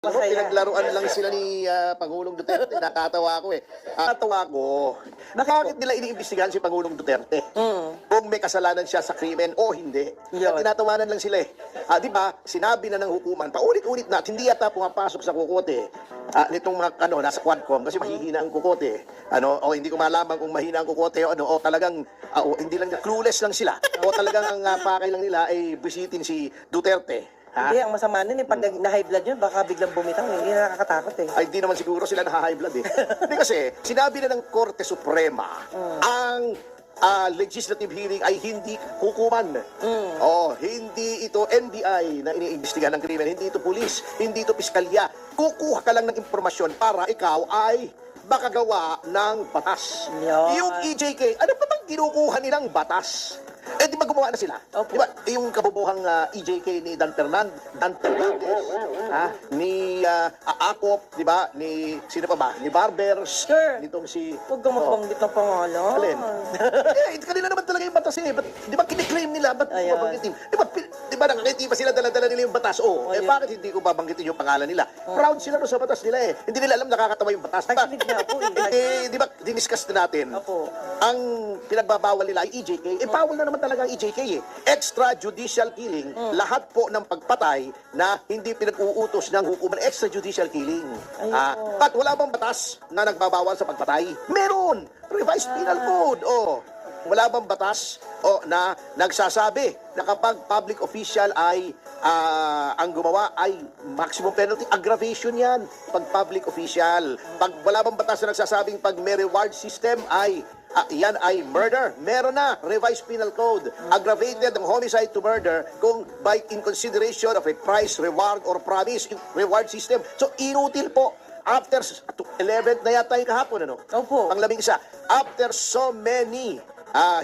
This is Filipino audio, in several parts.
Alam mo, Masaya. pinaglaruan lang sila ni Pangulong Duterte. Nakatawa ako eh. Nakatawa ko, bakit nila iniimbestigahan si Pangulong Duterte? Kung may kasalanan siya sa krimen o hindi. Yun. Tinatawanan lang sila eh. Di ba, sinabi na ng hukuman, paulit-ulit na, hindi yata pumapasok sa kukote. Nitong mga, nasa Quadcom, kasi mahihina ang kukote. O hindi ko malaman kung mahina ang kukote o talagang, hindi lang, clueless lang sila. O talagang ang pakay lang nila ay bisitin si Duterte. Hindi, ang masama nun, pag na-high blood yun, baka biglang bumitaw. Hindi na nakakatakot eh. Ay, di naman siguro sila na-high blood eh. Hindi kasi, sinabi na ng Korte Suprema, ang legislative hearing ay hindi hukuman. Hindi ito NBI na iniimbestigahan ng krimen, hindi ito pulis, hindi ito piskalya. Kukuha ka lang ng impormasyon para ikaw ay makagawa ng batas. Yun. Yung EJK, ano pa bang kinukuha nilang batas? Di ba gumawa na sila? Opo. Di ba, yung kabubuhang EJK ni Dan Fernandez, ni Akop, di ba? Ni, sino pa ba? Ni Barbers. Sure. Nitong si... Huwag kang magbanggit ng pangalan. Alin? Kanila naman talaga yung batas eh. Di ba kiniklaim nila? Ba't Ayan. babanggitin? Di ba nakakiti pa sila dala-dala nila yung batas? Ayun. Bakit hindi ko babanggitin yung pangalan nila? Proud sila doon sa batas nila eh. Hindi nila alam nakakatawa yung batas. Nakinig na ako eh. Di ba, diniscuss na natin. Opo. Ang pinagbabawal nila ay EJK. Bawal na naman talaga ang EJK eh. Extrajudicial killing, lahat po ng pagpatay na hindi pinag-uutos ng hukuman, extrajudicial killing. Ayun. But wala bang batas na nagbabawal sa pagpatay? Meron! Revised Penal Code. Wala bang batas na nagsasabi na kapag public official ay ang gumawa ay maximum penalty, aggravation yan pag public official. Pag wala bang batas na nagsasabing pag may reward system ay yan ay murder. Meron na, revised penal code. Aggravated ang homicide to murder kung by in consideration of a price, reward, or promise, yung reward system. So, inutil po. After 11th na yata yung kahapon, Opo. Pang-11 isa. After so many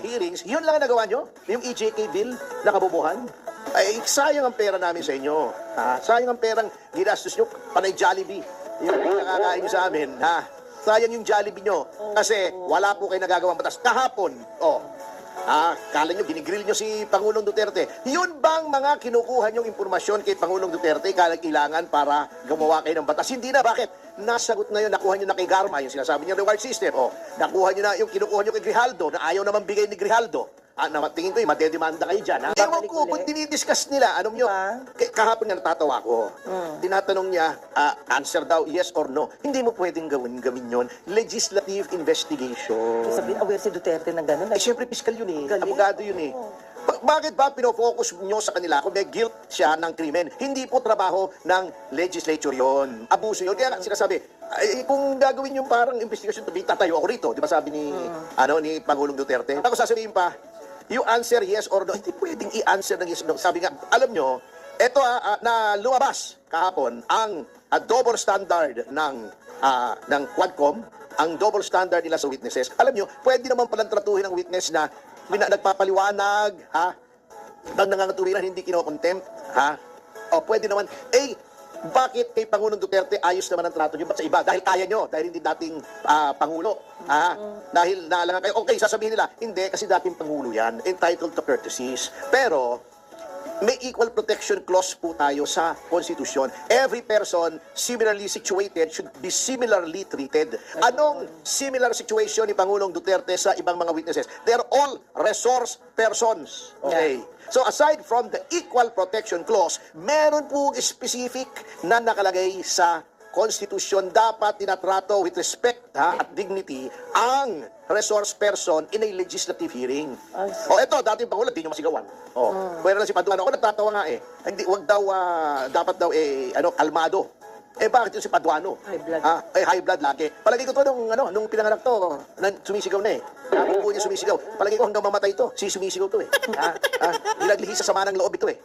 hearings, yun lang ang nagawa nyo? Yung EJK bill na kabubuhan? Ay, sayang ang pera namin sa inyo. Sayang ang perang ginastos nyo, panay Jollibee. Yung nakakain nyo sa amin, sayang yung Jollibee nyo. Kasi wala po kayo nagagawang batas. Kahapon, kala nyo, ginigrill nyo si Pangulong Duterte. Yun bang mga kinukuha nyong impormasyon kay Pangulong Duterte kailangan para gumawa kayo ng batas? Hindi na. Bakit? Nasagot na yun, nakuha nyo na kay Garma, yung sinasabi niya reward system. Nakuha nyo na yung kinukuha nyo kay Grijaldo, na ayaw naman bigay ni Grijaldo. Tingin ko, madedemanda kayo dyan. Ewan ko, kung dinidiscuss nila, alam nyo, kahapon nga natatawa ko, tinatanong niya, answer daw, yes or no. Hindi mo pwedeng gawin yun. Legislative investigation. Sabihin, aware si Duterte ng gano'n. Siyempre, piskal yun eh. Galing. Abogado yun eh. Bakit ba pinofocus nyo sa kanila kung may guilt siya ng krimen? Hindi po trabaho ng legislature yon. Abuso yun. Kaya sinasabi, kung gagawin yung parang investigation, tatayo ako rito. Di ba sabi ni, ni Pangulong Duterte? Ako sasabihin pa, you answer yes or no. Hindi pwedeng i-answer ng yes or no. Sabi nga, alam nyo, ito na lumabas kahapon ang double standard ng Quadcom, ang double standard nila sa witnesses. Alam nyo, pwede naman palang tratuhin ang witness na nagpapaliwanag, ng nangangatuwiran, hindi kinokontempt, pwede naman, bakit kay Pangulong Duterte ayos naman ang trato nyo? Ba't sa iba? Dahil kaya nyo, dahil hindi dating Pangulo. Dahil naalangan kayo, okay, sasabihin nila, hindi, kasi dating Pangulo yan, entitled to courtesies. Pero, may equal protection clause po tayo sa konstitusyon. Every person similarly situated should be similarly treated. Anong similar situation ni Pangulong Duterte sa ibang mga witnesses? They're all resource persons. Okay. So aside from the equal protection clause, meron po specific na nakalagay sa konstitusyon, dapat tinatrato with respect at dignity ang resource person in a legislative hearing. Eto, dating Pangulo, di nyo masigawan. Pwede lang si Paduano. Ako nagtatawa nga eh. Hindi, wag daw, dapat daw, kalmado. Bakit yung si Paduano? High blood. High blood lagi. Palagi ko to nung pinanganak to, sumisigaw na eh. Buo niya sumisigaw. Palagi ko hanggang mamatay to, sumisigaw to eh. Pinaglihi sa sama ng loob ito eh.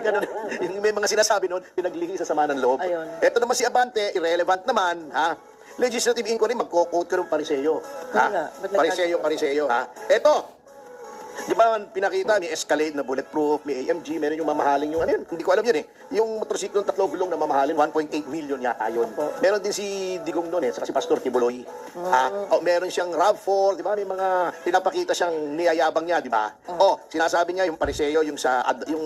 Ganun, yung may mga sinasabi noon, pinaglihi sa sama ng loob. Ayun. Ito naman si Abante, irrelevant naman, Legislative inquiry, magko-quote ko ng pariseyo. Pariseyo. Ito, Di ba, pinakita, may Escalade na bulletproof, may AMG, meron yung mamahaling yung ano yun. Hindi ko alam yun eh. Yung motorsiklo ng 3 gulong na mamahalin, 1.8 million yata yun. Meron din si Digong doon eh, saka si Pastor Kibuloy. Meron siyang RAV4, di ba? May mga pinapakita siyang niyayabang niya, di ba? Sinasabi niya yung pariseo, yung yung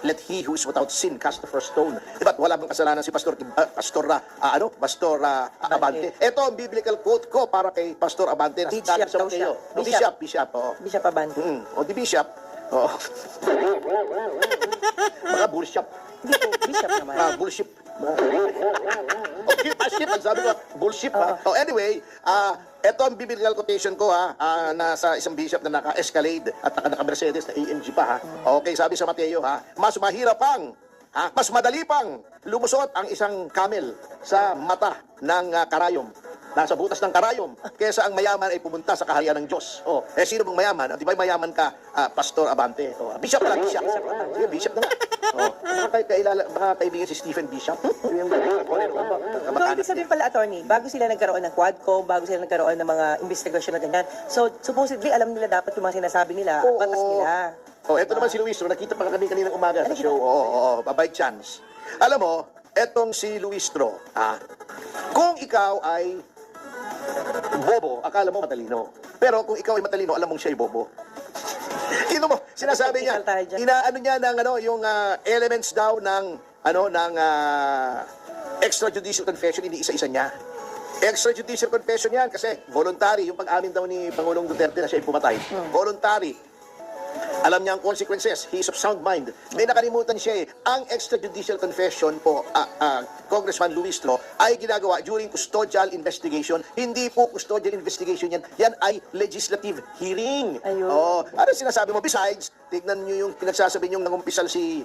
let he who is without sin cast the first stone. Di ba? Wala bang kasalanan si Pastor Abante. Ito ang biblical quote ko para kay Pastor Abante. Bishop daw siya. Bishop, oo. Bishop Abante. O di Bishop. Oo. Mga bullshit. Hindi po, Bishop naman. Bullshit. Ship, ang sabi ko, bullshit ha. Anyway, ito ang biblical quotation ko ha, nasa isang bishop na naka-Escalade at naka-Mercedes na AMG pa ha. Okay, sabi sa Mateo ha, mas mahirap pang, mas madali pang lumusot ang isang camel sa mata ng karayom. Nasa butas ng karayom, kesa ang mayaman ay pumunta sa kaharian ng Diyos. Sino bang mayaman? Di ba mayaman ka, Pastor Abante? Bishop lang, Bishop. Sige, Bishop na nga. Baka kaibigan si Stephen Bishop. So, ibig sabihin pala, attorney, bago sila nagkaroon ng Quadcom, bago sila nagkaroon ng mga investigasyon na ganyan, so, supposedly, alam nila dapat yung mga sinasabi nila, batas nila. Ito naman si Luis, nakita pa kami kaninang umaga sa show. By chance. Alam mo, etong si Luis Tro, kung ikaw ay bobo, akala mo matalino. Pero kung ikaw ay matalino, alam mong siya ay bobo. Mo, sinasabi niya, inaano niya ng yung elements daw ng extrajudicial confession, iniisa-isa niya. Extrajudicial confession yan kasi voluntary, yung pag-amin daw ni Pangulong Duterte na siya ay pumatay. Voluntary. Alam niya ang consequences. He is of sound mind. May nakalimutan siya eh. Ang extrajudicial confession po, Congressman Luis Tro, ay ginagawa during custodial investigation. Hindi po custodial investigation yan. Yan ay legislative hearing. Ayun. Ano sinasabi mo? Besides, tignan niyo yung pinagsasabi niyong nangumpisal si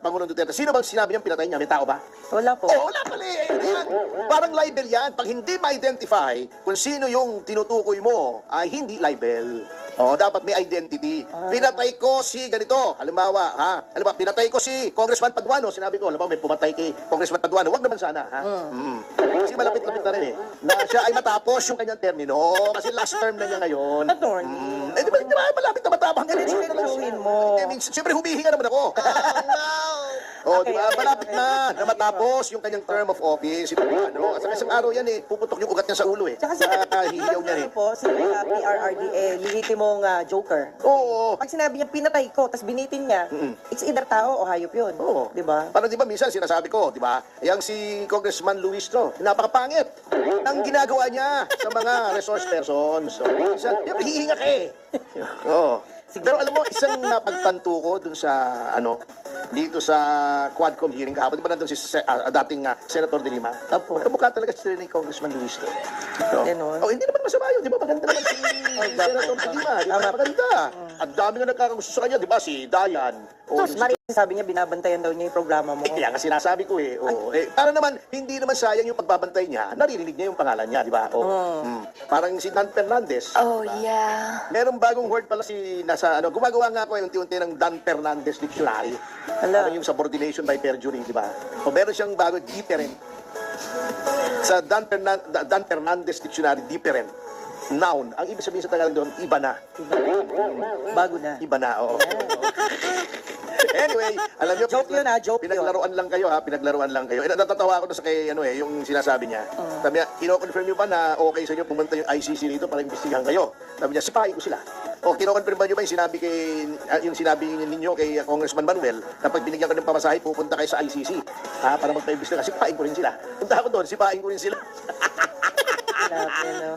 Pangulong Duterte. Sino bang sinabi niyang pinatay niya? May tao ba? Wala po. Wala pala eh. Yan. Parang libel yan. Pag hindi ma-identify kung sino yung tinutukoy mo, ay hindi libel. Dapat may identity. Pinatay ko si ganito. Halimbawa, pinatay ko si Congressman Paduano. Sinabi ko, halimbawa, may pumatay kay Congressman Paduano. Huwag naman sana, Kasi malapit-lapit na rin eh. Na siya ay matapos yung kanyang termino. Kasi last term na niya ngayon. Attorney. Di ba, malapit na matapang. Sinusuhin mo. Siyempre, humihinga naman ako. Di ba, malapit na matapos yung kanyang term of office. At sa isang araw yan eh, puputok yung ugat niya sa ulo eh. Tsaka sa hihiyaw niya eh. po, sa PRRDA, lihitimong joker. Pag sinabi niya, pinatay ko, tapos binitin niya, it's either tao o hayop yun. Di ba? Parang di ba, minsan sinasabi ko, di ba, yang si Congressman Luis Tro, napakapangit ang ginagawa niya sa mga resource persons. Minsan, hihinga ka eh. Pero alam mo, isang napagtanto ko dun sa, dito sa Quadcom hearing kahapon, di ba nandun si dating Senator De Lima? Opo. Kamukha talaga si Congressman Luis Tro. Ganon. Hindi naman masama yun, di ba? Maganda naman si Senator De Lima. Di ba? Maganda. At dami nga nagkakagusto sa kanya, di ba? Si Dayan. Tapos, sabi niya, binabantayan daw niya yung programa mo. Kaya nga sinasabi ko eh. Para naman, hindi naman sayang yung pagbabantay niya, naririnig niya yung pangalan niya, di ba? Parang si Dan Fernandez. Yeah. Merong bagong word pala gumagawa nga ako unti-unti ng Dan Fernandez Dictionary. Parang yung subordination by perjury, di ba? Meron siyang bago, different. Sa Dan Fernandez Dictionary, different. Noun. Ang ibig sabihin sa Tagalog doon, iba na. Bago na. Iba na, oo. Anyway, alam niyo, Joke yun, joke yun. pinaglaruan lang kayo, pinaglaruan lang kayo. Natatawa ako doon sa kay, yung sinasabi niya. Sabi niya, kino-confirm niyo ba na okay sa inyo pumunta yung ICC rito para imbestigahan kayo? Sabi niya, sipahin ko sila. Kino-confirm ba niyo ba yung sinabi ninyo kay Congressman Manuel na pag binigyan ko ng pamasahe, pupunta kayo sa ICC para magpa-imbestiga? Sipahin ko rin sila. Punta ako doon, sipahin ko rin sila.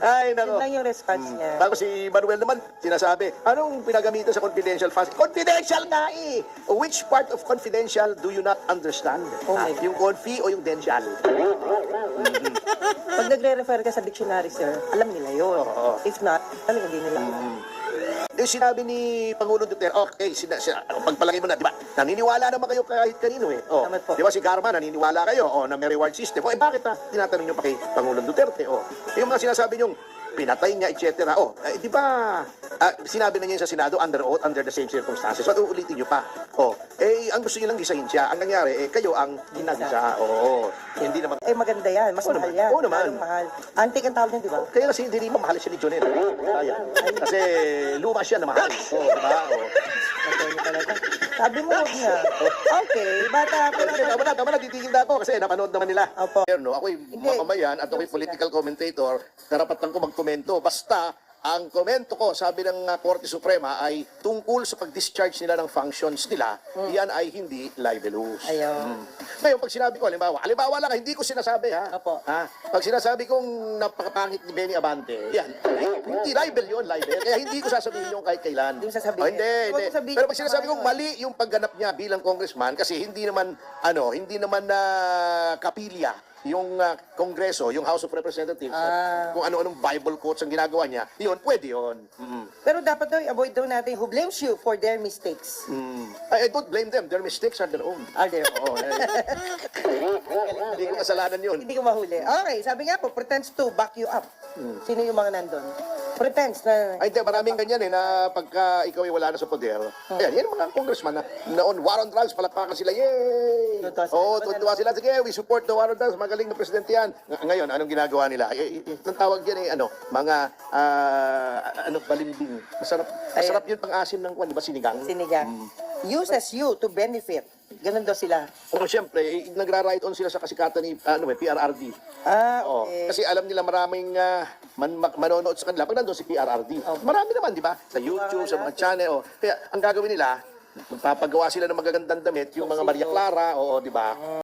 Ay, nako. Yun lang yung response niya. Bago si Manuel naman, sinasabi, anong pinagamitan sa confidential funds? Confidential nga eh! Which part of confidential do you not understand? my God. Yung confi o yung dential? Pag nagre-refer ka sa dictionary, sir, alam nila yun. If not, talaga hindi nila alam. Yung sinabi ni Pangulong Duterte, okay, pagpalagay mo na, di ba? Naniniwala naman kayo kahit kanino eh. Tama po. Di ba si Garma, naniniwala kayo na may reward system. Bakit tinatanong nyo pa kay Pangulong Duterte? Yung mga sinasabi nyo, pinatay niya, etc. Di ba, sinabi na niya sa Senado, under oath, under the same circumstances. Ba't uulitin niyo pa? Ang gusto niyo lang gisahin siya. Ang nangyari, kayo ang ginagisa. Hindi naman. Maganda yan. Mas Oo mahal naman. yan. Oo naman. Lalong mahal. Antique ang tawag niya, di ba? Kaya kasi hindi rin mahal siya ni Jonel. Kasi luma siya na mahal. Diba? Attorney talaga. Sabi mo, huwag niya. Okay, bata. Tama na, titigil na ako kasi napanood naman nila. Opo. Pero ako'y mamamayan at ako'y political commentator, karapatan ko magkomento. Basta, ang komento ko, sabi ng Korte Suprema, ay tungkol sa pag-discharge nila ng functions nila, yan ay hindi libelous. Ayaw. Ngayon, pag sinabi ko, halimbawa lang, hindi ko sinasabi, ha? Opo. Pag sinasabi kong napakapangit ni Benny Abante, yan, hindi libel yun, libel. Kaya hindi ko sasabihin yung kahit kailan. Hindi mo sasabihin. Hindi. Huwag mo sabihin Pero pag yung sinasabi tama kong yun. mali yung pagganap niya bilang congressman, kasi hindi naman na kapilya yung Kongreso, yung House of Representatives, kung ano-anong Bible quotes ang ginagawa niya, yun, pwede yun. Pero dapat daw, avoid daw natin who blames you for their mistakes. I don't blame them. Their mistakes are their own. Are there? Oo, hindi ko kasalanan yun. Hindi ko mahuli. Okay, sabi nga po, pretends to back you up. Sino yung mga nandun? Pretends na... Ay, hindi, maraming ganyan na pagka ikaw ay wala na sa poder. Ayan, yan ang mga congressman na noon, war on drugs, palakpakan sila, yay! Tuntua sila. Sige, we support the war on drugs, magaling na presidente yan. Ngayon, anong ginagawa nila? Ang tawag yan mga, balimbing. Masarap yun pang-asim ng kwan, di ba, sinigang? Sinigang. Uses you to benefit. Ganun daw sila. Siyempre, nagra-ride on sila sa kasikatan ni PRRD. Okay. Kasi alam nila maraming manonood sa kanila pag nandun si PRRD. Marami naman, di ba? Sa YouTube, sa mga channel. Kaya ang gagawin nila, magpapagawa sila ng magagandang damit, yung mga Maria Clara, di ba?